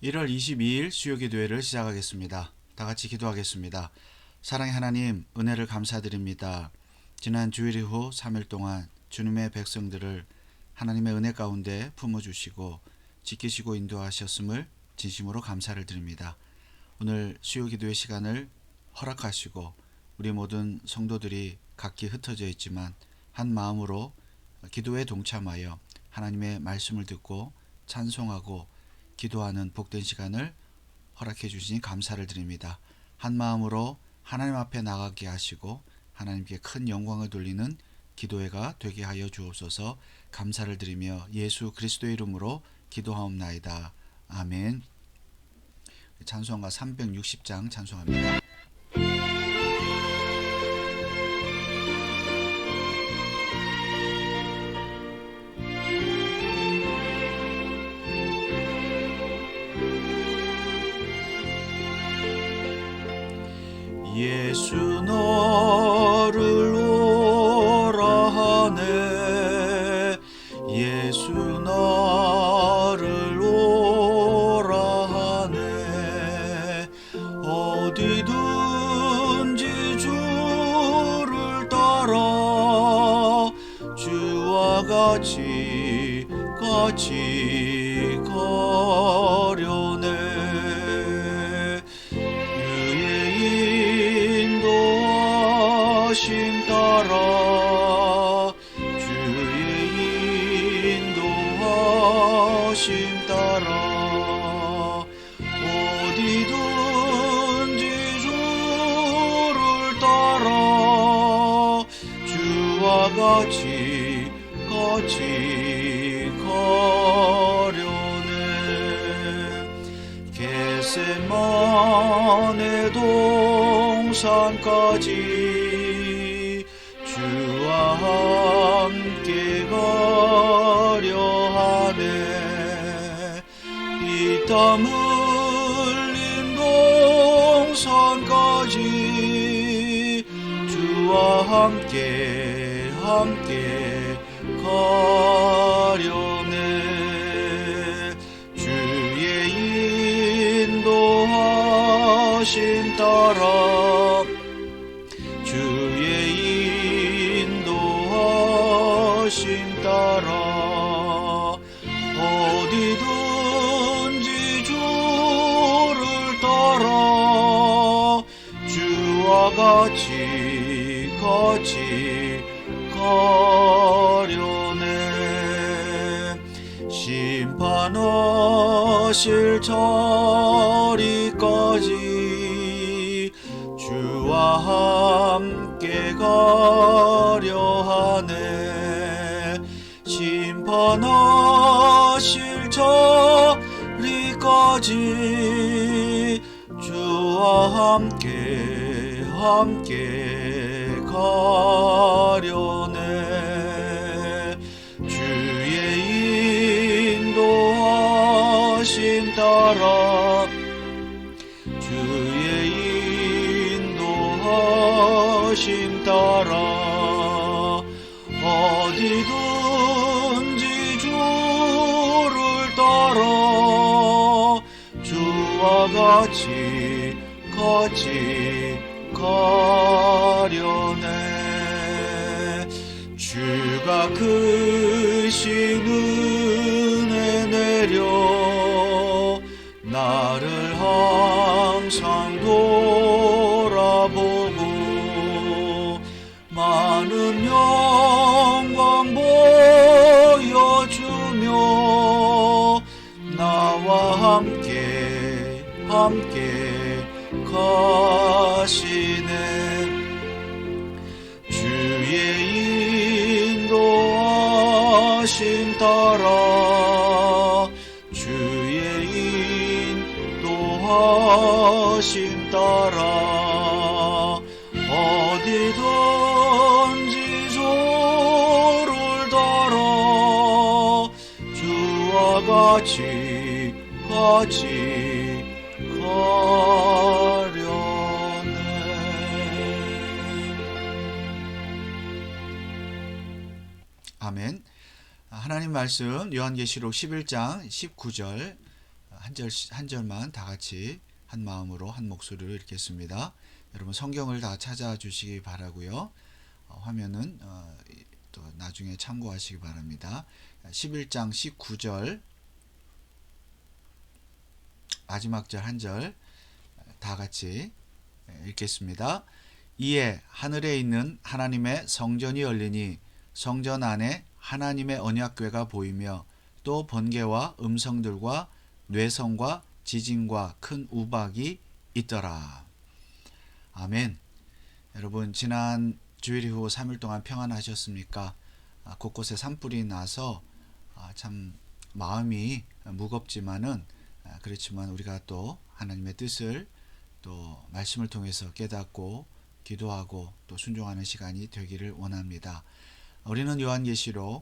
1월 22일 수요기도회를 시작하겠습니다. 다 같이 기도하겠습니다. 사랑의 하나님, 은혜를 감사드립니다. 지난 주일 이후 3일 동안 주님의 백성들을 하나님의 은혜 가운데 품어주시고 지키시고 인도하셨음을 진심으로 감사를 드립니다. 오늘 수요기도회 시간을 허락하시고 우리 모든 성도들이 각기 흩어져 있지만 한 마음으로 기도에 동참하여 하나님의 말씀을 듣고 찬송하고 기도하는 복된 시간을 허락해 주시니 감사를 드립니다. 한 마음으로 하나님 앞에 나가게 하시고 하나님께 큰 영광을 돌리는 기도회가 되게 하여 주옵소서. 감사를 드리며 예수 그리스도의 이름으로 기도하옵나이다. 아멘. 찬송가 360장 찬송합니다. 예수 너를 오라 하네. 예수 너를 오라 하네. 어디든지 주를 따라 주와 같이 거려내. 심 따라 주의 인도하심 따라 어디든지 주를 따라 주와 같이 거려내. 겟세마네 동산까지 주와 함께 가려하네. 피땀 흘린 동산까지 주와 함께 가려네. 주의 인도하심 따라 심 따라 어디든지 주를 따라 주와 같이 거려내. 심판하실 자리까지 주와 함께 가려하네. 심판하실 자리까지 주와 함께 가려네. 주의 인도하심 따라 주의 인도하심 따라 어디든지 주를 따라 주와 같이 가려네. 주가 크신 은혜 내려 나를 항상 돌아보고 많은 영광 보여주며 나와 함께 가시네. 주의 인도하심 따라 주의 인도하심 따라 어디든지 주를 따라 주와 같이 가려네. 아멘. 하나님 말씀 요한계시록 11장 19절 한 절만 다 같이 한 마음으로 한 목소리로 읽겠습니다. 여러분 성경을 다 찾아주시기 바라고요. 화면은 또 나중에 참고하시기 바랍니다. 11장 19절 마지막 절 한 절 다 같이 읽겠습니다. 이에 하늘에 있는 하나님의 성전이 열리니 성전 안에 하나님의 언약궤가 보이며 또 번개와 음성들과 뇌성과 지진과 큰 우박이 있더라. 아멘. 여러분 지난 주일 이후 3일 동안 평안하셨습니까? 곳곳에 산불이 나서 참 마음이 무겁지만은 그렇지만 우리가 또 하나님의 뜻을 또 말씀을 통해서 깨닫고 기도하고 또 순종하는 시간이 되기를 원합니다. 우리는 요한계시록을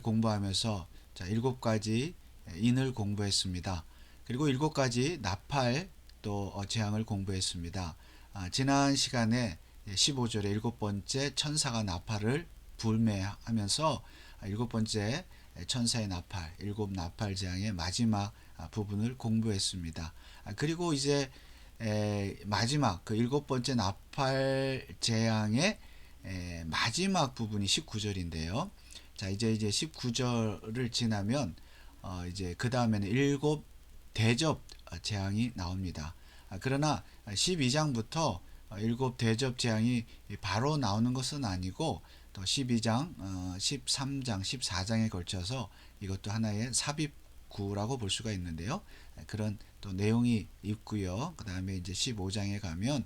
공부하면서 7가지 인을 공부했습니다. 그리고 7가지 나팔 또 재앙을 공부했습니다. 지난 시간에 15절에 7번째 천사가 나팔을 불매하면서 7번째 천사의 나팔, 7나팔 재앙의 마지막 부분을 공부했습니다. 그리고 이제 마지막 그 7번째 나팔 재앙의 마지막 부분이 19절인데요. 자, 이제 19절을 지나면 이제 그 다음에는 7 대접 재앙이 나옵니다. 그러나 12장부터 7 대접 재앙이 바로 나오는 것은 아니고 또 12장, 13장, 14장에 걸쳐서 이것도 하나의 삽입구라고 볼 수가 있는데요. 그런 또 내용이 있고요. 그 다음에 이제 15장에 가면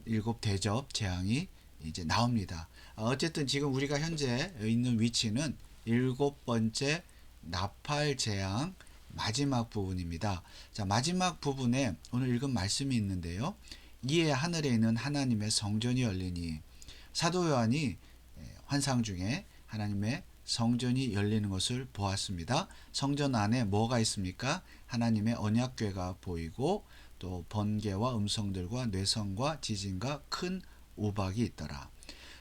7 대접 재앙이 이제 나옵니다. 어쨌든 지금 우리가 현재 있는 위치는 7번째 나팔 재앙 마지막 부분입니다. 자, 마지막 부분에 오늘 읽은 말씀이 있는데요. 이에 하늘에 있는 하나님의 성전이 열리니, 사도 요한이 환상 중에 하나님의 성전이 열리는 것을 보았습니다. 성전 안에 뭐가 있습니까? 하나님의 언약궤가 보이고 또 번개와 음성들과 뇌성과 지진과 큰 우박이 있더라.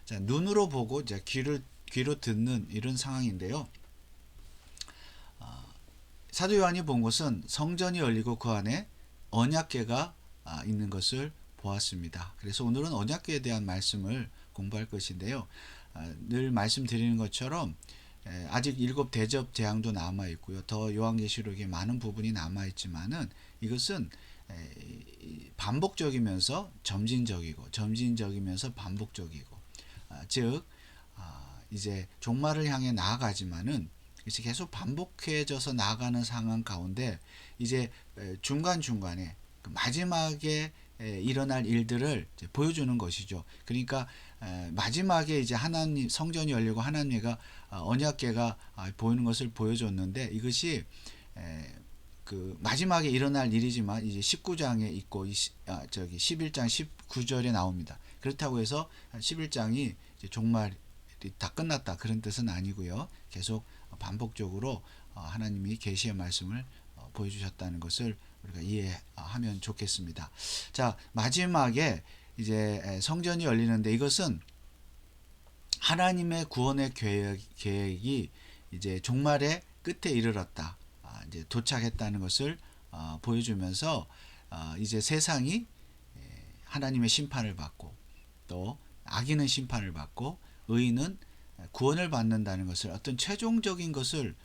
자, 눈으로 보고 이제 귀로 듣는 이런 상황인데요. 사도 요한이 본 것은 성전이 열리고 그 안에 언약궤가 있는 것을 보았습니다. 그래서 오늘은 언약궤에 대한 말씀을 공부할 것인데요. 늘 말씀드리는 것처럼 아직 7 대접 재앙도 남아 있고요. 더 요한계시록에 많은 부분이 남아 있지만은 이것은 반복적이면서 점진적이면서 반복적이고, 즉 이제 종말을 향해 나아가지만은 이제 계속 반복해져서 나아가는 상황 가운데 이제 중간중간에 마지막에 일어날 일들을 보여주는 것이죠. 그러니까 마지막에 이제 하나님 성전이 열리고 하나님의 언약궤가 보이는 것을 보여줬는데 이것이 그 마지막에 일어날 일이지만 이제 19장에 있고 11장 19절에 나옵니다. 그렇다고 해서 11장이 이제 종말이 다 끝났다 그런 뜻은 아니고요. 계속 반복적으로 하나님이 계시의 말씀을 보여주셨다는 것을 우리가 이해하면 좋겠습니다. 자, 마지막에 이제 성전이 열리는데 이것은 하나님의 구원의 계획이 이제 종말의 끝에 이르렀다, 이제 도착했다는 것을 보여주면서 이제 세상이 하나님의 심판을 받고 또 악인은 심판을 받고 의인은 구원을 받는다는 것을 어떤 최종적인 것을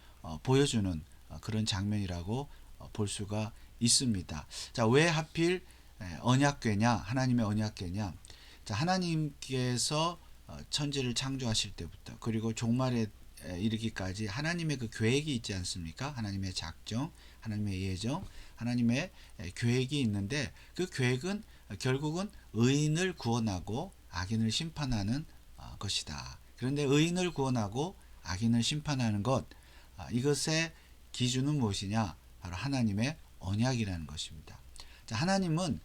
보여주는 그런 장면이라고 볼 수가 있습니다. 자, 왜 하필 언약궤냐, 하나님의 언약궤냐? 자, 하나님께서 천지를 창조하실 때부터 그리고 종말에 이르기까지 하나님의 그 계획이 있지 않습니까? 하나님의 작정, 하나님의 예정, 하나님의 계획이 있는데 그 계획은 결국은 의인을 구원하고 악인을 심판하는 것이다. 그런데 의인을 구원하고 악인을 심판하는 것, 이것의 기준은 무엇이냐? 바로 하나님의 언약이라는 것입니다. 자, 하나님은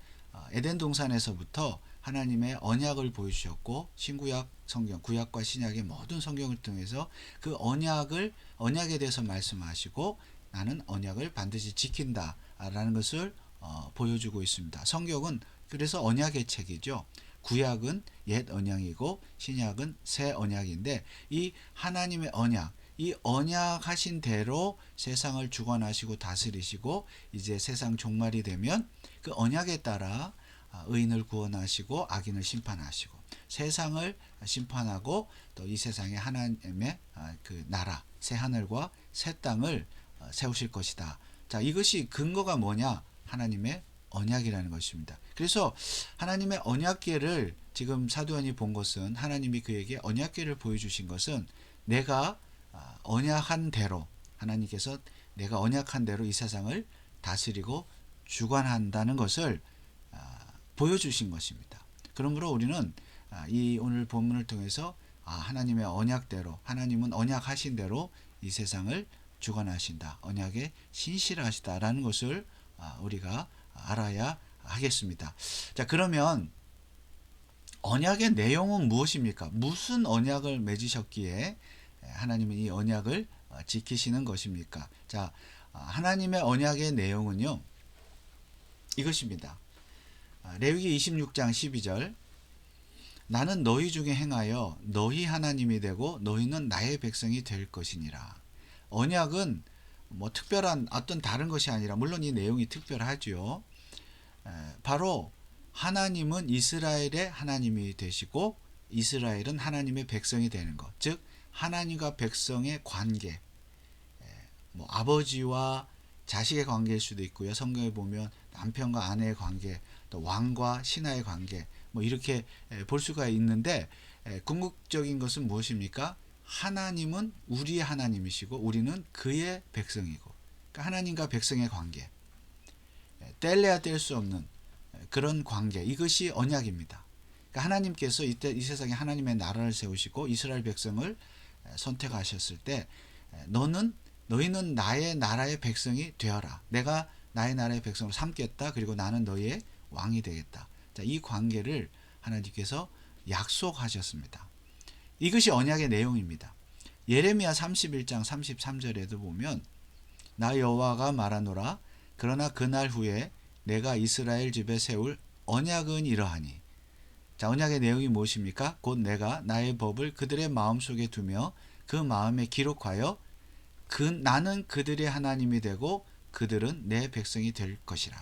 에덴 동산에서부터 하나님의 언약을 보여주셨고 신구약 성경, 구약과 신약의 모든 성경을 통해서 그 언약에 대해서 말씀하시고 나는 언약을 반드시 지킨다 라는 것을 보여주고 있습니다. 성경은 그래서 언약의 책이죠. 구약은 옛 언약이고 신약은 새 언약인데 이 하나님의 언약, 이 언약하신 대로 세상을 주관하시고 다스리시고 이제 세상 종말이 되면 그 언약에 따라 의인을 구원하시고 악인을 심판하시고 세상을 심판하고 또 이 세상에 하나님의 그 나라 새 하늘과 새 땅을 세우실 것이다. 자, 이것이 근거가 뭐냐? 하나님의 언약이라는 것입니다. 그래서 하나님의 언약궤를 지금 사도 요한이 본 것은 하나님이 그에게 언약궤를 보여주신 것은 내가 언약한 대로 하나님께서 내가 언약한 대로 이 세상을 다스리고 주관한다는 것을 보여주신 것입니다. 그러므로 우리는 이 오늘 본문을 통해서 하나님의 언약대로 하나님은 언약하신 대로 이 세상을 주관하신다. 언약에 신실하시다라는 것을 우리가 알아야 하겠습니다. 자, 그러면 언약의 내용은 무엇입니까? 무슨 언약을 맺으셨기에 하나님은 이 언약을 지키시는 것입니까? 자, 하나님의 언약의 내용은요, 이것입니다. 레위기 26장 12절 나는 너희 중에 행하여 너희 하나님이 되고 너희는 나의 백성이 될 것이니라. 언약은 뭐 특별한 어떤 다른 것이 아니라 물론 이 내용이 특별하죠. 바로 하나님은 이스라엘의 하나님이 되시고 이스라엘은 하나님의 백성이 되는 것. 즉 하나님과 백성의 관계, 뭐 아버지와 자식의 관계일 수도 있고요. 성경에 보면 남편과 아내의 관계, 또 왕과 신하의 관계, 뭐 이렇게 볼 수가 있는데 궁극적인 것은 무엇입니까? 하나님은 우리의 하나님이시고 우리는 그의 백성이고, 그러니까 하나님과 백성의 관계, 뗄래야 뗄 수 없는 그런 관계, 이것이 언약입니다. 그러니까 하나님께서 이때 이 세상에 하나님의 나라를 세우시고 이스라엘 백성을 선택하셨을 때 너희는 나의 나라의 백성이 되어라. 내가 나의 나라의 백성을 삼겠다. 그리고 나는 너희의 왕이 되겠다. 자, 이 관계를 하나님께서 약속하셨습니다. 이것이 언약의 내용입니다. 예레미야 31장 33절에도 보면 나 여호와가 말하노라 그러나 그날 후에 내가 이스라엘 집에 세울 언약은 이러하니. 자, 언약의 내용이 무엇입니까? 곧 내가 나의 법을 그들의 마음속에 두며 그 마음에 기록하여 나는 그들의 하나님이 되고 그들은 내 백성이 될 것이라.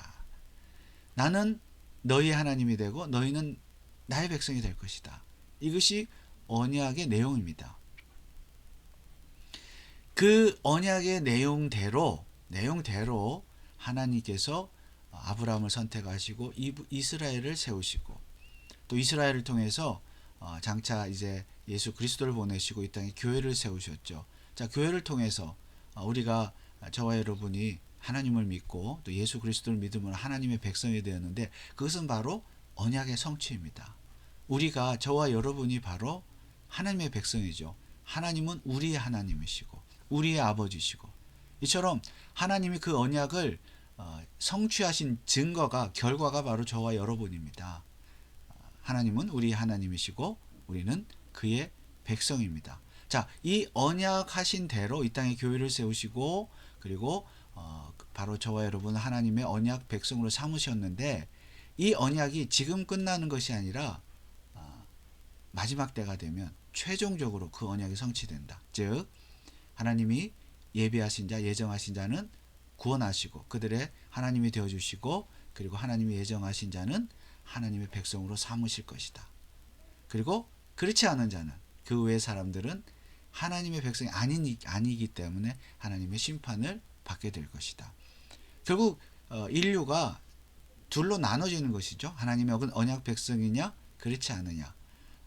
나는 너희의 하나님이 되고 너희는 나의 백성이 될 것이다. 이것이 언약의 내용입니다. 그 언약의 내용대로 하나님께서 아브라함을 선택하시고 이스라엘을 세우시고 또 이스라엘을 통해서 장차 이제 예수 그리스도를 보내시고 이 땅에 교회를 세우셨죠. 자, 교회를 통해서 우리가 저와 여러분이 하나님을 믿고 또 예수 그리스도를 믿으면 하나님의 백성이 되었는데 그것은 바로 언약의 성취입니다. 우리가 저와 여러분이 바로 하나님의 백성이죠. 하나님은 우리의 하나님이시고 우리의 아버지시고 이처럼 하나님이 그 언약을 성취하신 결과가 바로 저와 여러분입니다. 하나님은 우리의 하나님이시고 우리는 그의 백성입니다. 자, 이 언약하신 대로 이 땅에 교회를 세우시고 그리고 바로 저와 여러분은 하나님의 언약 백성으로 삼으셨는데 이 언약이 지금 끝나는 것이 아니라 마지막 때가 되면 최종적으로 그 언약이 성취된다. 즉 하나님이 예비하신 자, 예정하신 자는 구원하시고 그들의 하나님이 되어주시고 그리고 하나님이 예정하신 자는 하나님의 백성으로 삼으실 것이다. 그리고 그렇지 않은 자는 그 외의 사람들은 하나님의 백성이 아니기 때문에 하나님의 심판을 받게 될 것이다. 결국 인류가 둘로 나눠지는 것이죠. 하나님의 언약 백성이냐 그렇지 않느냐,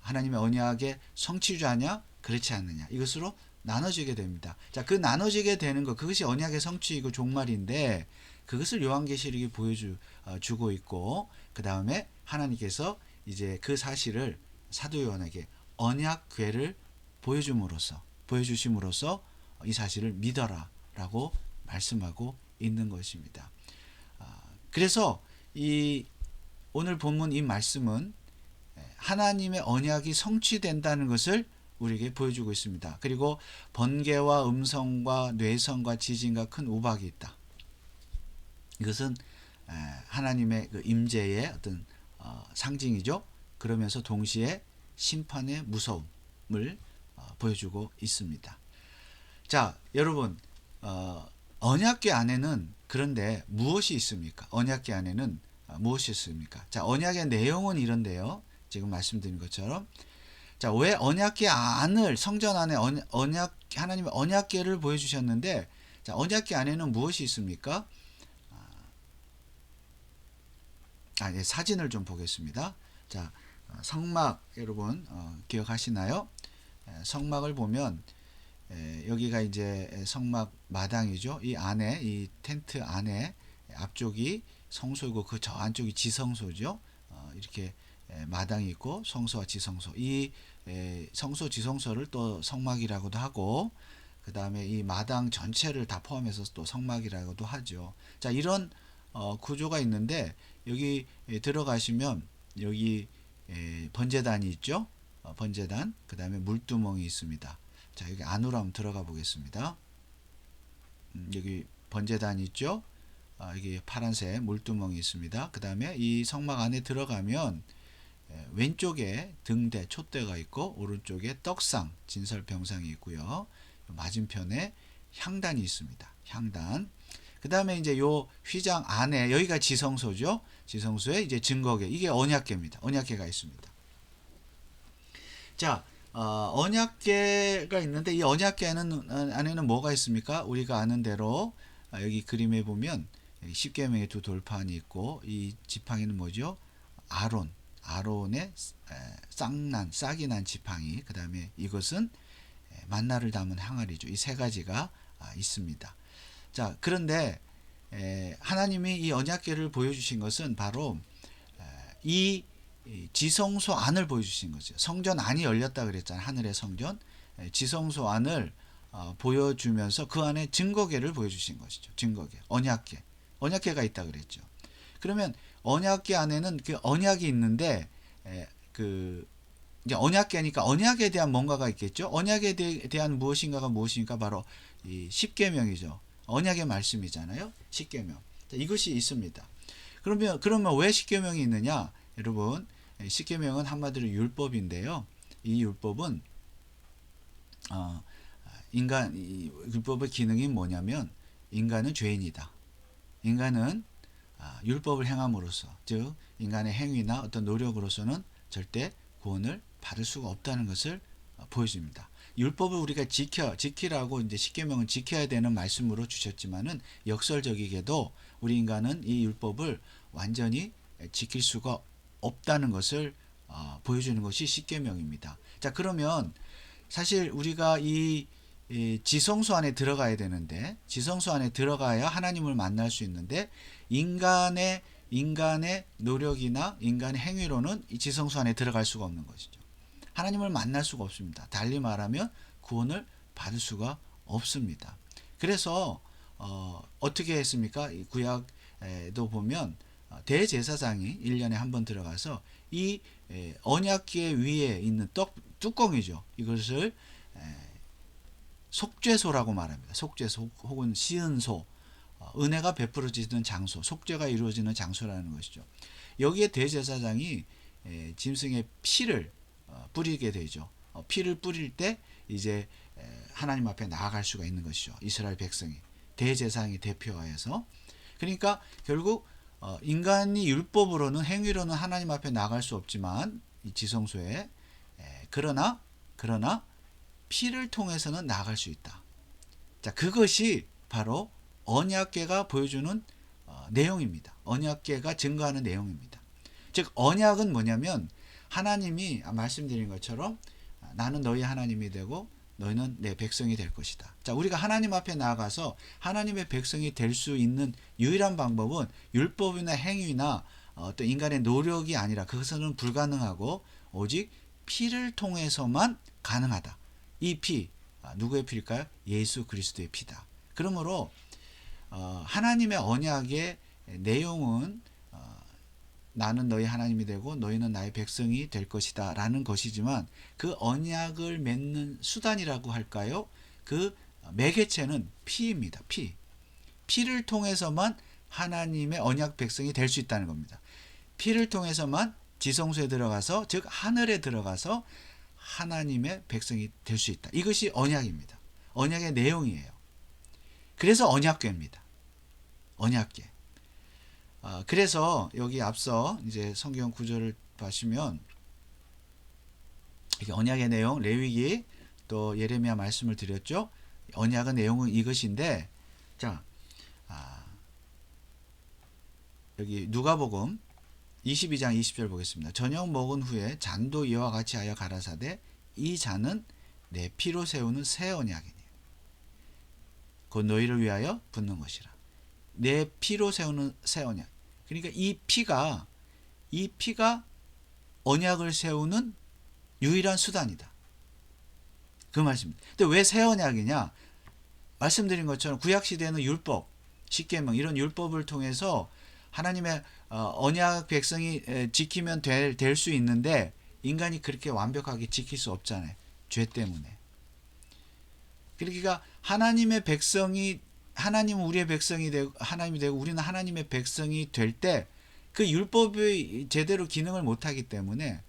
하나님의 언약의 성취자냐 그렇지 않느냐, 이것으로 나눠지게 됩니다. 자, 그 나눠지게 되는 것, 그것이 언약의 성취이고 종말인데 그것을 요한계시록이 보여주고 있고 그 다음에 하나님께서 이제 그 사실을 사도 요한에게 언약궤를 보여주심으로써 이 사실을 믿어라 라고 말씀하고 있는 것입니다. 그래서 이 오늘 본문 이 말씀은 하나님의 언약이 성취된다는 것을 우리에게 보여주고 있습니다. 그리고 번개와 음성과 뇌성과 지진과 큰 우박이 있다. 이것은 하나님의 그 임재의 어떤 상징이죠. 그러면서 동시에 심판의 무서움을 보여주고 있습니다. 자, 여러분, 언약궤 안에는 그런데 무엇이 있습니까? 언약궤 안에는 무엇이 있습니까? 자, 언약의 내용은 이런데요. 지금 말씀드린 것처럼. 자, 왜 언약궤 안을 성전 안에 하나님의 언약궤를 보여주셨는데, 자, 언약궤 안에는 무엇이 있습니까? 예, 사진을 좀 보겠습니다. 자, 성막 여러분 기억하시나요? 성막을 보면 여기가 이제 성막 마당이죠. 이 안에 이 텐트 안에 앞쪽이 성소이고 그 저 안쪽이 지성소죠. 이렇게 마당이 있고 성소와 지성소. 이 성소 지성소를 또 성막이라고도 하고 그 다음에 이 마당 전체를 다 포함해서 또 성막이라고도 하죠. 자, 이런 구조가 있는데 여기 들어가시면 여기 번제단이 있죠. 번제단, 그 다음에 물두멍이 있습니다. 자, 여기 안으로 한번 들어가 보겠습니다. 여기 번제단이 있죠. 여기 파란색 물두멍이 있습니다. 그 다음에 이 성막 안에 들어가면 왼쪽에 등대, 촛대가 있고 오른쪽에 떡상, 진설병상이 있고요. 맞은편에 향단이 있습니다. 향단. 그 다음에 이제 요 휘장 안에 여기가 지성소죠. 지성소에 이제 증거궤, 이게 언약궤입니다. 언약궤가 있습니다. 자, 언약궤가 있는데 이 언약궤는 안에는 뭐가 있습니까? 우리가 아는 대로 여기 그림에 보면 십계명의 두 돌판이 있고 이 지팡이는 뭐죠? 아론의 싹이 난 지팡이. 그 다음에 이것은 만나를 담은 항아리죠. 이 세 가지가 있습니다. 자, 그런데 하나님이 이 언약궤를 보여주신 것은 바로 이 지성소 안을 보여주신 거죠. 성전 안이 열렸다 그랬잖아요. 하늘의 성전. 지성소 안을 보여주면서 그 안에 증거궤를 보여주신 것이죠. 증거궤, 언약궤가 있다 그랬죠. 그러면 언약궤 안에는 그 언약이 있는데 그 이제 언약궤니까 언약에 대한 뭔가가 있겠죠. 언약에 대한 무엇인가 바로 이 십계명이죠. 언약의 말씀이잖아요. 십계명. 이것이 있습니다. 그러면 왜 십계명이 있느냐? 여러분, 십계명은 한마디로 율법인데요. 이 율법은 이 율법의 기능이 뭐냐면 인간은 죄인이다. 인간은 율법을 행함으로써, 즉 인간의 행위나 어떤 노력으로서는 절대 구원을 받을 수가 없다는 것을 보여줍니다. 율법을 우리가 지키라고 이제 십계명은 지켜야 되는 말씀으로 주셨지만은 역설적이게도 우리 인간은 이 율법을 완전히 지킬 수가 없다는 것을 보여주는 것이 십계명입니다. 자, 그러면 사실 우리가 이 지성소 안에 들어가야 되는데, 지성소 안에 들어가야 하나님을 만날 수 있는데 인간의 노력이나 인간의 행위로는 이 지성소 안에 들어갈 수가 없는 것이죠. 하나님을 만날 수가 없습니다. 달리 말하면 구원을 받을 수가 없습니다. 그래서 어떻게 했습니까? 구약도 보면 대제사장이 1년에 한 번 들어가서 이 언약궤 위에 있는 뚜껑이죠. 이것을 속죄소라고 말합니다. 속죄소 혹은 시은소, 은혜가 베풀어지는 장소, 속죄가 이루어지는 장소라는 것이죠. 여기에 대제사장이 짐승의 피를 뿌리게 되죠. 피를 뿌릴 때 이제 하나님 앞에 나아갈 수가 있는 것이죠. 이스라엘 백성이 대제사장이 대표하여서. 그러니까 결국 인간이 율법으로는 행위로는 하나님 앞에 나아갈 수 없지만 이 지성소에 그러나 피를 통해서는 나아갈 수 있다. 자, 그것이 바로 언약궤가 보여주는 내용입니다. 언약궤가 증거하는 내용입니다. 즉 언약은 뭐냐면 하나님이 말씀드린 것처럼 나는 너희 하나님이 되고 너희는 내 백성이 될 것이다. 자, 우리가 하나님 앞에 나아가서 하나님의 백성이 될 수 있는 유일한 방법은 율법이나 행위나 어떤 인간의 노력이 아니라 그것은 불가능하고 오직 피를 통해서만 가능하다. 이 피, 누구의 피일까요? 예수 그리스도의 피다. 그러므로 하나님의 언약의 내용은 나는 너희 하나님이 되고 너희는 나의 백성이 될 것이다 라는 것이지만 그 언약을 맺는 수단이라고 할까요? 그 매개체는 피입니다. 피를 통해서만 하나님의 언약 백성이 될 수 있다는 겁니다. 피를 통해서만 지성소에 들어가서, 즉 하늘에 들어가서 하나님의 백성이 될 수 있다. 이것이 언약입니다. 언약의 내용이에요. 그래서 언약궤입니다. 언약궤. 그래서 여기 앞서 이제 성경 구절을 보시면 이게 언약의 내용, 레위기 또 예레미야 말씀을 드렸죠. 언약의 내용은 이것인데, 자, 여기 누가복음 22장 20절 보겠습니다. 저녁 먹은 후에 잔도 이와 같이 하여 가라사대 이 잔은 내 피로 세우는 새 언약이니 곧 너희를 위하여 붓는 것이라. 내 피로 세우는 새 언약. 그러니까 이 피가 언약을 세우는 유일한 수단이다. 그 말씀입니다. 근데 왜 새 언약이냐? 말씀드린 것처럼 구약 시대에는 율법, 십계명 이런 율법을 통해서 하나님의 언약 백성이 지키면 될 수 있는데 인간이 그렇게 완벽하게 지킬 수 없잖아요. 죄 때문에. 그러니까 하나님의 백성이 하나님은 우리의 백성이 되고 하나님이 되고 우리는 하나님의 백성이 될 때 그 율법이 제대로 기능을 못하기 때문에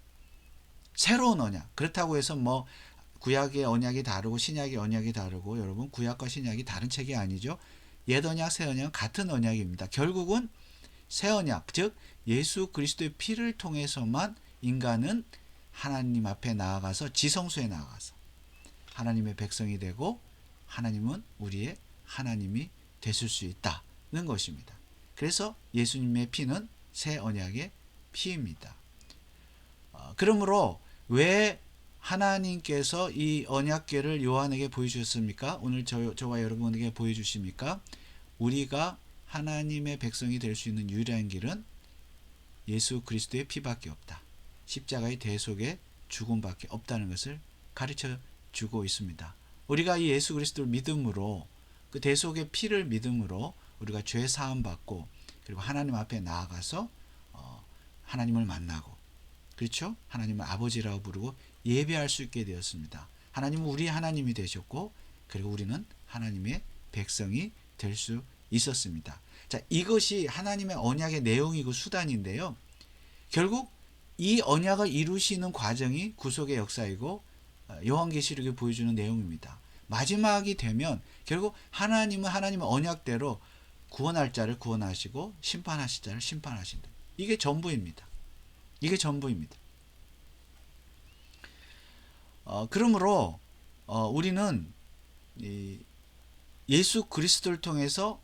새로운 언약. 그렇다고 해서 뭐 구약의 언약이 다르고 신약의 언약이 다르고 여러분 구약과 신약이 다른 책이 아니죠. 옛 언약, 새 언약은 같은 언약입니다. 결국은 새 언약, 즉 예수 그리스도의 피를 통해서만 인간은 하나님 앞에 나아가서 지성소에 나아가서 하나님의 백성이 되고 하나님은 우리의 하나님이 되실 수 있다는 것입니다. 그래서 예수님의 피는 새 언약의 피입니다. 그러므로 왜 하나님께서 이 언약궤를 요한에게 보여주셨습니까? 오늘 저와 여러분에게 보여주십니까? 우리가 하나님의 백성이 될 수 있는 유일한 길은 예수 그리스도의 피밖에 없다. 십자가의 대속의 죽음밖에 없다는 것을 가르쳐 주고 있습니다. 우리가 이 예수 그리스도를 믿음으로 그 대속의 피를 믿음으로 우리가 죄 사함 받고 그리고 하나님 앞에 나아가서 하나님을 만나고 그렇죠? 하나님을 아버지라고 부르고 예배할 수 있게 되었습니다. 하나님은 우리의 하나님이 되셨고 그리고 우리는 하나님의 백성이 될 수 있었습니다. 자, 이것이 하나님의 언약의 내용이고 수단인데요. 결국 이 언약을 이루시는 과정이 구속의 역사이고 요한계시록이 보여주는 내용입니다. 마지막이 되면 결국 하나님은 하나님의 언약대로 구원할 자를 구원하시고 심판하실 자를 심판하신다. 이게 전부입니다. 이게 전부입니다. 그러므로 우리는 예수 그리스도를 통해서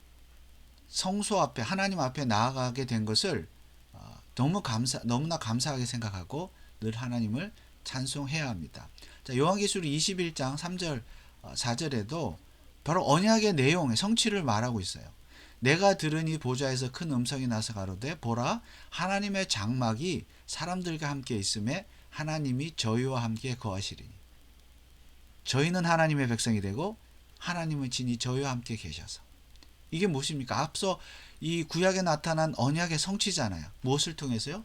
성소 앞에 하나님 앞에 나아가게 된 것을 너무나 감사하게 생각하고 늘 하나님을 찬송해야 합니다. 자, 요한계시록 21장 3절 4절에도 바로 언약의 내용의 성취를 말하고 있어요. 내가 들으니 보좌에서 큰 음성이 나서 가로되 보라 하나님의 장막이 사람들과 함께 있음에 하나님이 저희와 함께 거하시리니 저희는 하나님의 백성이 되고 하나님은 진히 저희와 함께 계셔서 이게 무엇입니까? 앞서 이 구약에 나타난 언약의 성취잖아요. 무엇을 통해서요?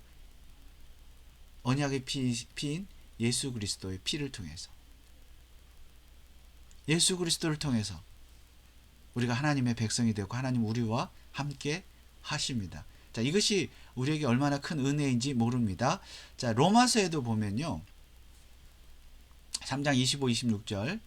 언약의 피인 예수 그리스도의 피를 통해서 예수 그리스도를 통해서 우리가 하나님의 백성이 되고 하나님 우리와 함께 하십니다. 자, 이것이 우리에게 얼마나 큰 은혜인지 모릅니다. 자, 로마서에도 보면요. 3장 25, 26절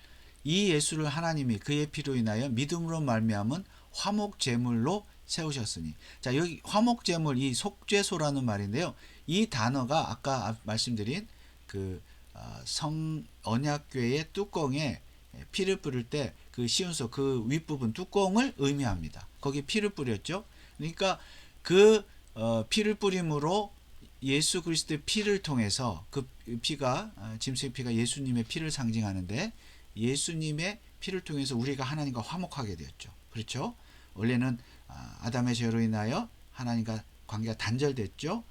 이 예수를 하나님이 그의 피로 인하여 믿음으로 말미암은 화목 제물로 세우셨으니 자, 여기 화목 제물 이 속죄소라는 말인데요. 이 단어가 아까 말씀드린 그 언약궤의 뚜껑에 피를 뿌릴 때 그 시온소 그 윗부분 뚜껑을 의미합니다. 거기 피를 뿌렸죠. 그러니까 그 피를 뿌림으로 예수 그리스도의 피를 통해서 그 피가 짐승의 피가 예수님의 피를 상징하는데 예수님의 피를 통해서 우리가 하나님과 화목하게 되었죠. 그렇죠? 원래는 아담의 죄로 인하여 하나님과 관계가 단절됐죠.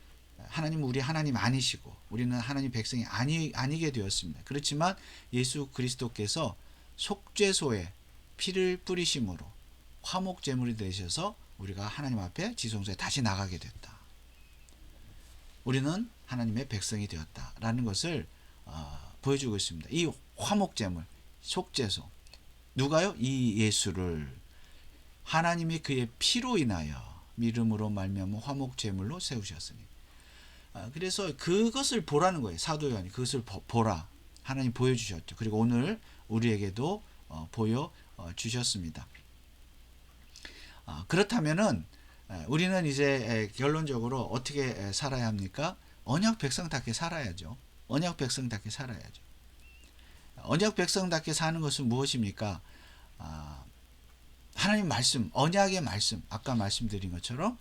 하나님은 우리 하나님 아니시고 우리는 하나님 백성이 아니게 되었습니다. 그렇지만 예수 그리스도께서 속죄소에 피를 뿌리심으로 화목 제물이 되셔서 우리가 하나님 앞에 지성소에 다시 나가게 됐다. 우리는 하나님의 백성이 되었다라는 것을 보여주고 있습니다. 이 화목 제물, 속죄소 누가요? 이 예수를 하나님이 그의 피로 인하여 믿음으로 말미암아 화목 제물로 세우셨으니 그래서 그것을 보라는 거예요. 사도 요한이 그것을 보라. 하나님 보여주셨죠. 그리고 오늘 우리에게도 보여 주셨습니다. 그렇다면은 우리는 이제 결론적으로 어떻게 살아야 합니까? 언약 백성답게 살아야죠. 언약 백성답게 살아야죠. 언약 백성답게 사는 것은 무엇입니까? 하나님 말씀, 언약의 말씀, 아까 말씀드린 것처럼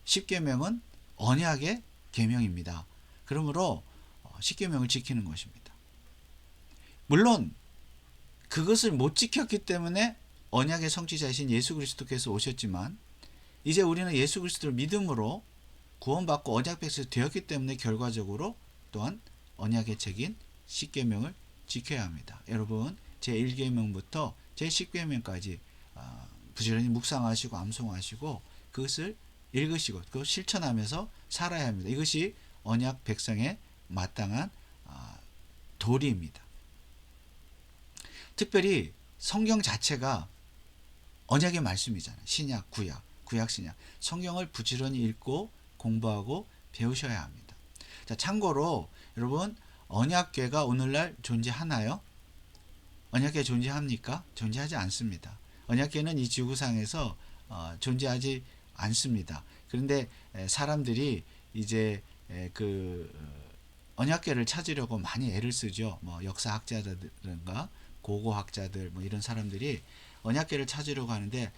십계명은 언약의 계명입니다. 그러므로 십계명을 지키는 것입니다. 물론 그것을 못 지켰기 때문에 언약의 성취자이신 예수 그리스도께서 오셨지만 이제 우리는 예수 그리스도를 믿음으로 구원받고 언약 백성이 되었기 때문에 결과적으로 또한 언약의 책인 십계명을 지켜야 합니다. 여러분 제1계명부터 제10계명까지 부지런히 묵상하시고 암송하시고 그것을 읽으시고 그것을 실천하면서 살아야 합니다. 이것이 언약 백성의 마땅한 도리입니다. 특별히 성경 자체가 언약의 말씀이잖아요. 신약, 구약, 신약. 성경을 부지런히 읽고 공부하고 배우셔야 합니다. 자, 참고로 여러분 언약궤가 오늘날 존재하나요? 언약궤 존재합니까? 존재하지 않습니다. 언약궤는 이 지구상에서 존재하지 않습니다. 그런데 사람들이 이제 그 언약궤를 찾으려고 많이 애를 쓰죠. 뭐 역사학자들인가 고고학자들 뭐 이런 사람들이 언약궤를 찾으려고 하는데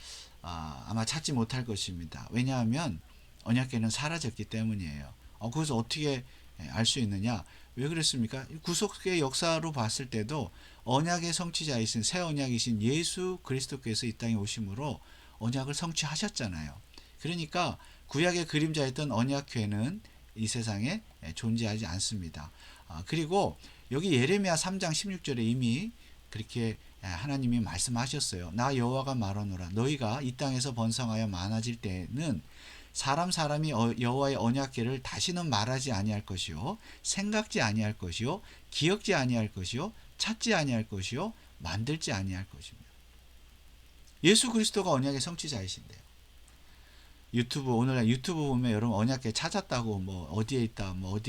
아마 찾지 못할 것입니다. 왜냐하면 언약궤는 사라졌기 때문이에요. 그것을 어떻게 알 수 있느냐? 왜 그랬습니까? 구속의 역사로 봤을 때도 언약의 성취자이신 새 언약이신 예수 그리스도께서 이 땅에 오심으로 언약을 성취하셨잖아요. 그러니까 구약의 그림자였던 언약궤는 이 세상에 존재하지 않습니다. 그리고 여기 예레미야 3장 16절에 이미 그렇게 하나님이 말씀하셨어요. 나 여호와가 말하노라. 너희가 이 땅에서 번성하여 많아질 때에는 사람이 여호와의 언약궤를 다시는 말하지 아니할 것이요 생각지 아니할 것이요 기억지 아니할 것이요 찾지 아니할 것이요 만들지 아니할 것입니다. 예수 그리스도가 언약의 성취자이신데요. 오늘날 유튜브 보면 여러분 언약궤 찾았다고 뭐 어디에 있다 뭐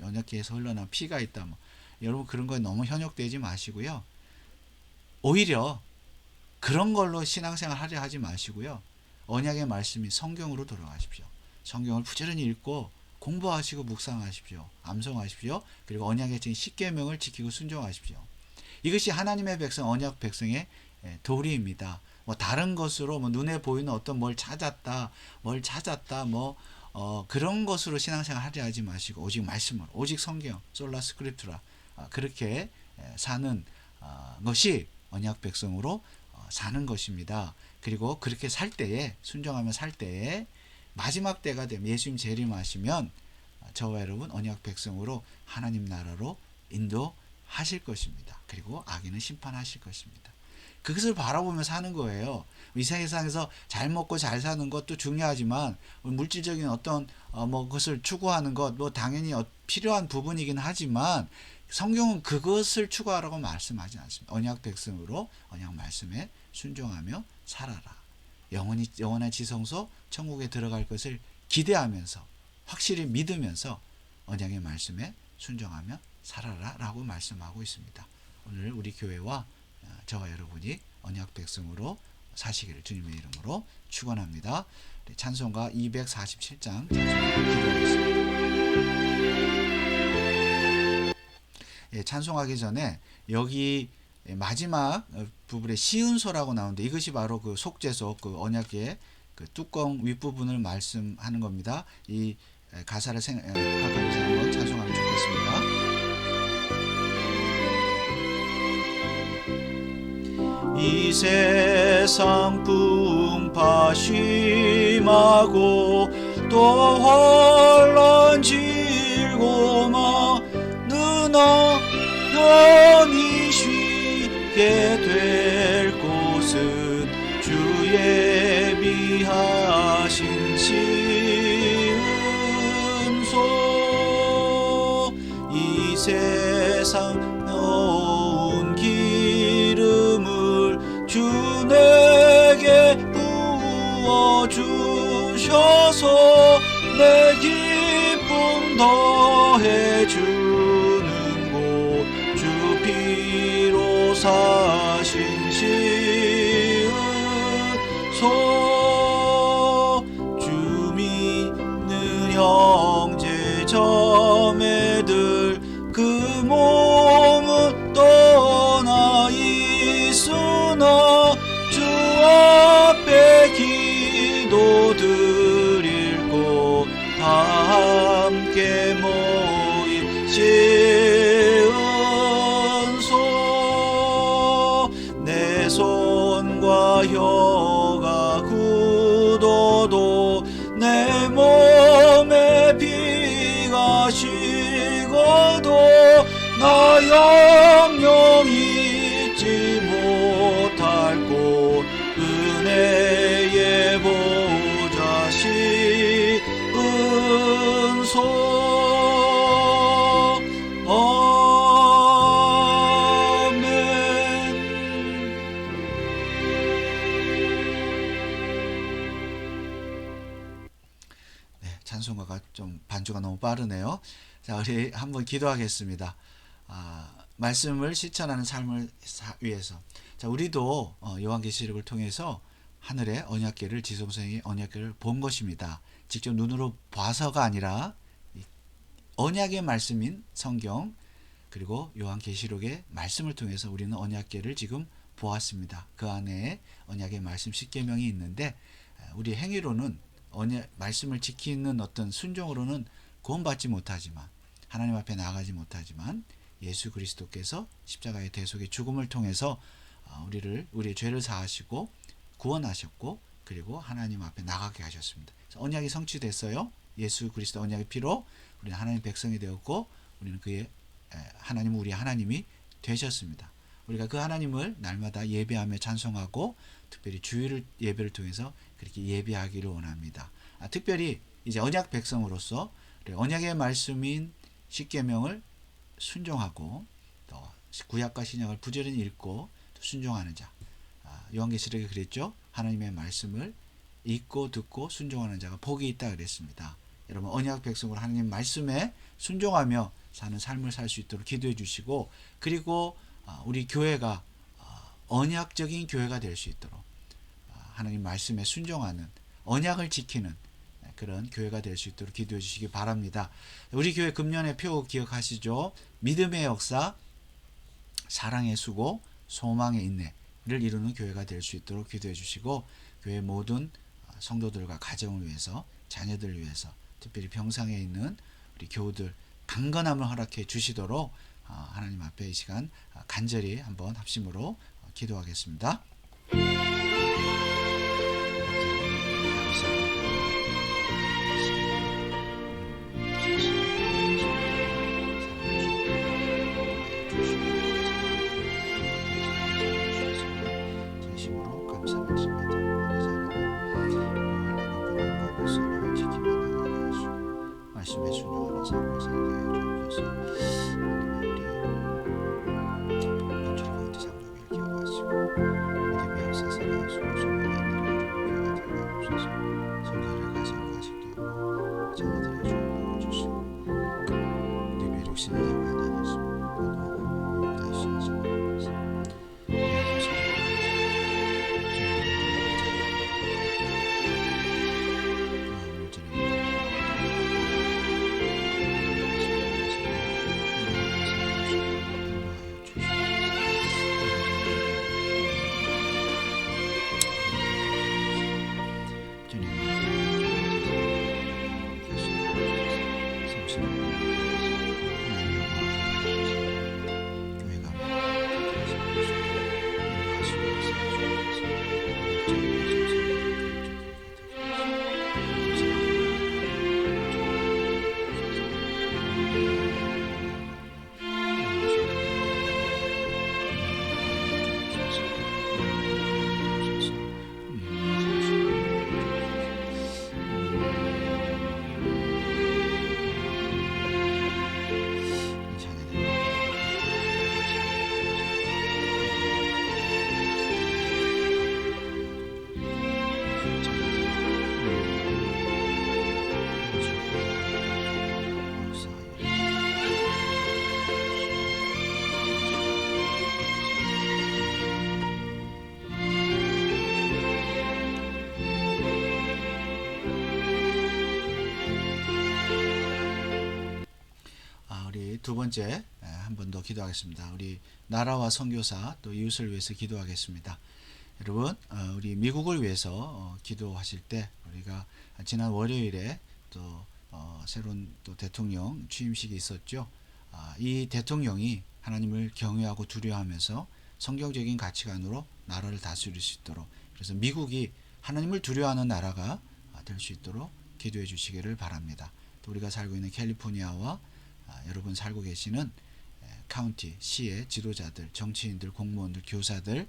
언약궤에서 흘러난 피가 있다 뭐 여러분 그런 거에 너무 현혹되지 마시고요. 오히려 그런 걸로 신앙생활 하려 하지 마시고요. 언약의 말씀이 성경으로 돌아가십시오. 성경을 부지런히 읽고 공부하시고 묵상하십시오. 암송하십시오. 그리고 언약의 책 십계명을 지키고 순종하십시오. 이것이 하나님의 백성, 언약 백성의 도리입니다. 뭐 다른 것으로 뭐 눈에 보이는 어떤 뭘 찾았다 그런 것으로 신앙생활 하려 하지 마시고 오직 말씀으로, 오직 성경, 솔라 스크립투라 그렇게 사는 것이 언약 백성으로 사는 것입니다. 그리고 그렇게 살 때에 순종하며 살 때에 마지막 때가 되면 예수님 재림하시면 저와 여러분 언약 백성으로 하나님 나라로 인도하실 것입니다. 그리고 악인은 심판하실 것입니다. 그것을 바라보며 사는 거예요. 이 세상에서 잘 먹고 잘 사는 것도 중요하지만 물질적인 어떤 그것을 추구하는 것 뭐 당연히 필요한 부분이긴 하지만 성경은 그것을 추구하라고 말씀하지 않습니다. 언약 백성으로 언약 말씀에 순종하며 살아라. 영원한 지성소 천국에 들어갈 것을 기대하면서 확실히 믿으면서 언약의 말씀에 순종하며 살아라 라고 말씀하고 있습니다. 오늘 우리 교회와 저와 여러분이 언약 백성으로 사시기를 주님의 이름으로 축원합니다. 찬송가 247장 기도하겠습니다. 찬송하기 전에 여기 마지막 부분에 시은소라고 나오는데 이것이 바로 그 속죄소, 그 언약의 그 뚜껑 윗부분을 말씀하는 겁니다. 이 가사를 생각하면서 한번 찬송하면 좋겠습니다. 이 세상 풍파 심하고 또 혼란 질고마 느나 편히 쉬게 될 곳은 주 예비하신 시은소 이 세상 넣은 기름을 주 내게 부어주셔서 내 기쁨 더해주는 곳 주 피로 사신 몸은 떠나 있으나 주 앞에 기도 드릴 곳 다 함께 모인 시은소 내 손과 혀가 굳어도 내 몸에 피가 식어도 나 영영 잊지 못할 곳 은혜의 보좌 시은소 찬송가가 좀 반주가 너무 빠르네요. 자, 우리 한번 기도하겠습니다. 말씀을 실천하는 삶을 위해서. 자, 우리도 요한계시록을 통해서 하늘의 언약궤를 지성소의 언약궤를 본 것입니다. 직접 눈으로 봐서가 아니라 언약의 말씀인 성경 그리고 요한계시록의 말씀을 통해서 우리는 언약궤를 지금 보았습니다. 그 안에 언약의 말씀 10계명이 있는데 우리 행위로는 말씀을 지키는 어떤 순종으로는 구원받지 못하지만 하나님 앞에 나아가지 못하지만 예수 그리스도께서 십자가의 대속의 죽음을 통해서 우리의 죄를 사하시고 구원하셨고 그리고 하나님 앞에 나가게 하셨습니다. 언약이 성취됐어요. 예수 그리스도 언약의 피로 우리는 하나님 백성이 되었고 우리는 그의 하나님 우리 하나님이 되셨습니다. 우리가 그 하나님을 날마다 예배하며 찬송하고 특별히 주일 예배를 통해서 그렇게 예배하기를 원합니다. 특별히 이제 언약 백성으로서 언약의 말씀인 십계명을 순종하고 또 구약과 신약을 부지런히 읽고 또 순종하는 자. 요한계시록에 그랬죠. 하나님의 말씀을 읽고 듣고 순종하는 자가 복이 있다 그랬습니다. 여러분 언약 백성으로 하나님 말씀에 순종하며 사는 삶을 살 수 있도록 기도해 주시고 그리고 우리 교회가 언약적인 교회가 될 수 있도록 하나님 말씀에 순종하는 언약을 지키는 그런 교회가 될 수 있도록 기도해 주시기 바랍니다. 우리 교회 금년의 표 기억하시죠? 믿음의 역사, 사랑의 수고, 소망의 인내를 이루는 교회가 될 수 있도록 기도해 주시고 교회 모든 성도들과 가정을 위해서 자녀들을 위해서 특별히 병상에 있는 우리 교우들 강건함을 허락해 주시도록 하나님 앞에 이 시간 간절히 한번 합심으로 기도하겠습니다. 진심으로 감사드립니다. 말씀에 순종하는 삶을 살게 해주셔서 우리 가운데 상속을 기억하시고 믿음의 역사 살아의 수고소문에 교회가 되게 하옵소서. 성결의 가정과 식도 자녀들의 축복을 주시고 믿음의 독신을 잡아야 되겠습니다. 모두 다시 하시옵소서. 두 번째 한 번 더 기도하겠습니다. 우리 나라와 선교사 또 이웃을 위해서 기도하겠습니다. 여러분, 우리 미국을 위해서 기도하실 때 우리가 지난 월요일에 또 새로운 또 대통령 취임식이 있었죠. 이 대통령이 하나님을 경외하고 두려워하면서 성경적인 가치관으로 나라를 다스릴 수 있도록, 그래서 미국이 하나님을 두려워하는 나라가 될 수 있도록 기도해 주시기를 바랍니다. 또 우리가 살고 있는 캘리포니아와 여러분 살고 계시는 카운티, 시의 지도자들, 정치인들, 공무원들, 교사들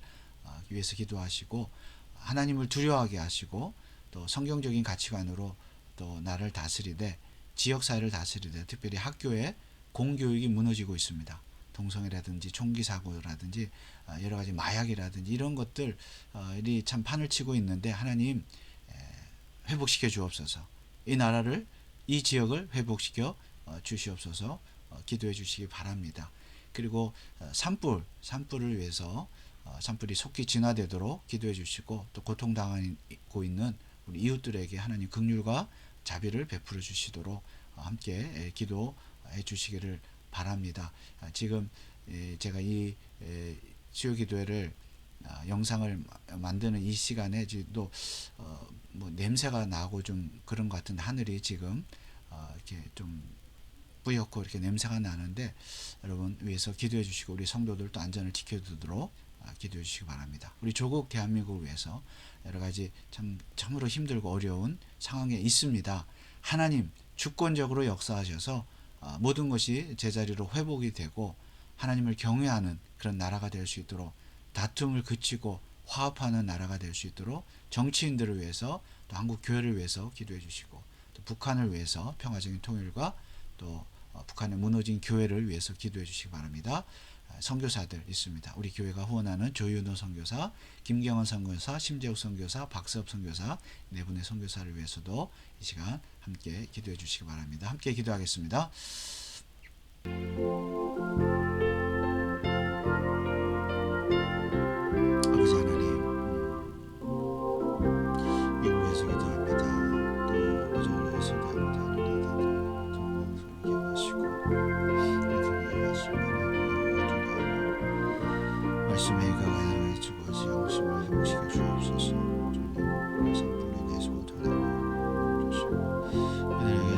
위해서 기도하시고, 하나님을 두려워하게 하시고 또 성경적인 가치관으로 또 나를 다스리되, 지역사회를 다스리되, 특별히 학교에 공교육이 무너지고 있습니다. 동성애라든지 총기 사고라든지 여러 가지 마약이라든지 이런 것들이 참 판을 치고 있는데, 하나님 회복시켜 주옵소서. 이 나라를, 이 지역을 회복시켜 주시옵소서. 기도해 주시기 바랍니다. 그리고 산불을 위해서 산불이 속히 진화되도록 기도해 주시고, 또 고통당하고 있는 우리 이웃들에게 하나님 긍휼과 자비를 베풀어 주시도록 함께 기도해 주시기를 바랍니다. 지금 제가 이 수요기도회를 영상을 만드는 이 시간에 또 뭐 냄새가 나고 좀 그런 것 같은데, 하늘이 지금 이렇게 좀 뿌옇고 이렇게 냄새가 나는데, 여러분 위해서 기도해 주시고 우리 성도들도 안전을 지켜두도록 기도해 주시기 바랍니다. 우리 조국 대한민국을 위해서 여러 가지 참으로 힘들고 어려운 상황에 있습니다. 하나님 주권적으로 역사하셔서 모든 것이 제자리로 회복이 되고 하나님을 경외하는 그런 나라가 될 수 있도록, 다툼을 그치고 화합하는 나라가 될 수 있도록 정치인들을 위해서, 또 한국 교회를 위해서 기도해 주시고, 또 북한을 위해서 평화적인 통일과 또 북한의 무너진 교회를 위해서 기도해 주시기 바랍니다. 선교사들 있습니다. 우리 교회가 후원하는 조윤호 선교사, 김경원 선교사, 심재욱 선교사, 박섭 선교사, 네 분의 선교사를 위해서도 이 시간 함께 기도해 주시기 바랍니다. 함께 기도하겠습니다. 아버지 하나님, 미국을 위해서 기도합니다. 또 가정을 위해서 기도합니다. 말씀에 가까이 주고 영심을 회복시켜 주옵소서. 주님 산불로 내 속을 돌아보고 주시고, 그들에게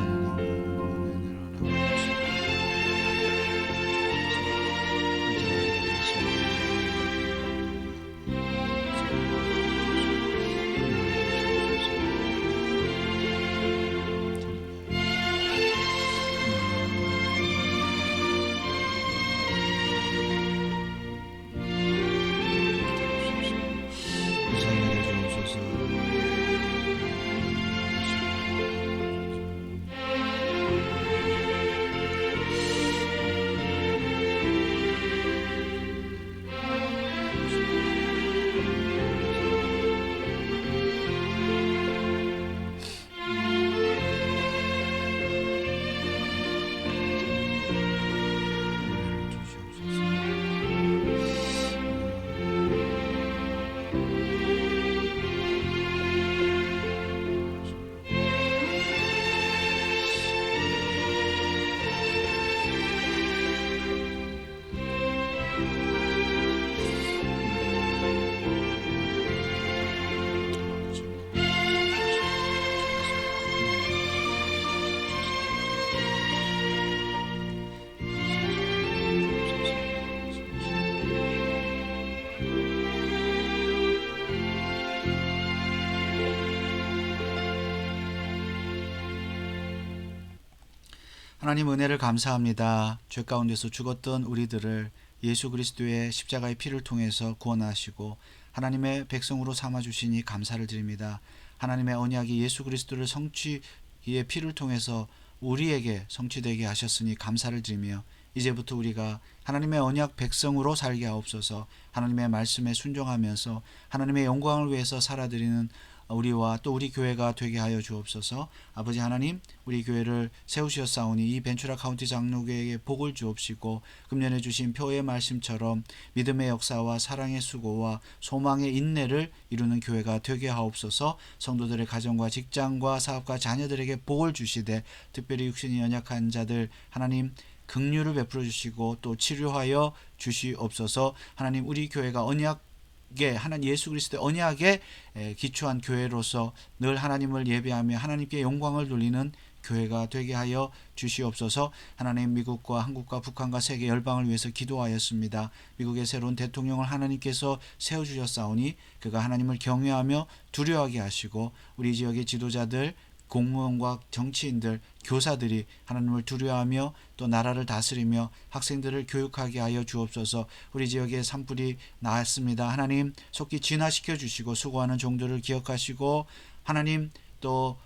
하나님 은혜를 감사합니다. 죄 가운데서 죽었던 우리들을 예수 그리스도의 십자가의 피를 통해서 구원하시고 하나님의 백성으로 삼아주시니 감사를 드립니다. 하나님의 언약이 예수 그리스도를 성취의 피를 통해서 우리에게 성취되게 하셨으니 감사를 드리며, 이제부터 우리가 하나님의 언약 백성으로 살게 하옵소서. 하나님의 말씀에 순종하면서 하나님의 영광을 위해서 살아드리는 우리와 또 우리 교회가 되게 하여 주옵소서. 아버지 하나님, 우리 교회를 세우셨사오니 이 벤츄라 카운티 장로교회에 복을 주옵시고, 금년에 주신 표의 말씀처럼 믿음의 역사와 사랑의 수고와 소망의 인내를 이루는 교회가 되게 하옵소서. 성도들의 가정과 직장과 사업과 자녀들에게 복을 주시되, 특별히 육신이 연약한 자들 하나님 긍휼을 베풀어 주시고 또 치료하여 주시옵소서. 하나님, 우리 교회가 언약에, 하나님 예수 그리스도의 언약에 기초한 교회로서 늘 하나님을 예배하며 하나님께 영광을 돌리는 교회가 되게 하여 주시옵소서. 하나님, 미국과 한국과 북한과 세계 열방을 위해서 기도하였습니다. 미국의 새로운 대통령을 하나님께서 세워주셨사오니 그가 하나님을 경외하며 두려워하게 하시고, 우리 지역의 지도자들, 공무원과 정치인들, 교사들이 하나님을 두려워하며 또 나라를 다스리며 학생들을 교육하게 하여 주옵소서. 우리 지역에 산불이 나왔습니다. 하나님, 속히 진화시켜 주시고 수고하는 종들을 기억하시고, 하나님 또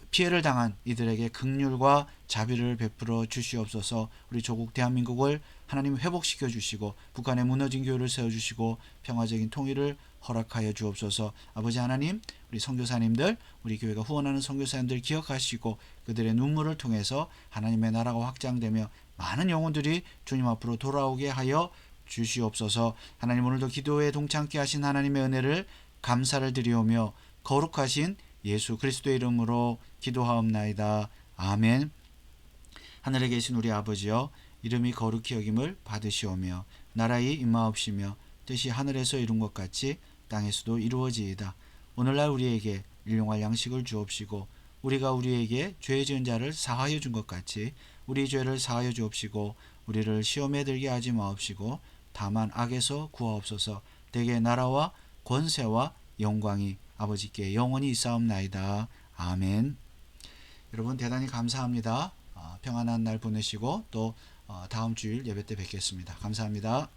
피해를 당한 이들에게 긍휼과 자비를 베풀어 주시옵소서. 우리 조국 대한민국을 하나님 회복시켜 주시고 북한의 무너진 교회를 세워주시고 평화적인 통일을 허락하여 주옵소서. 아버지 하나님, 우리 선교사님들, 우리 교회가 후원하는 선교사님들 기억하시고 그들의 눈물을 통해서 하나님의 나라가 확장되며 많은 영혼들이 주님 앞으로 돌아오게 하여 주시옵소서. 하나님, 오늘도 기도에 동참케 하신 하나님의 은혜를 감사를 드리오며 거룩하신 예수 그리스도의 이름으로 기도하옵나이다. 아멘. 하늘에 계신 우리 아버지여, 이름이 거룩히 여김을 받으시오며 나라의 임하옵시며 뜻이 하늘에서 이룬 것 같이 땅에서도 이루어지이다. 오늘날 우리에게 일용할 양식을 주옵시고 우리가 우리에게 죄 지은 자를 사하여 준 것 같이 우리 죄를 사하여 주옵시고 우리를 시험에 들게 하지 마옵시고 다만 악에서 구하옵소서. 대개 나라와 권세와 영광이 아버지께 영원히 있사옵나이다. 아멘. 여러분 대단히 감사합니다. 평안한 날 보내시고 또 다음 주일 예배 때 뵙겠습니다. 감사합니다.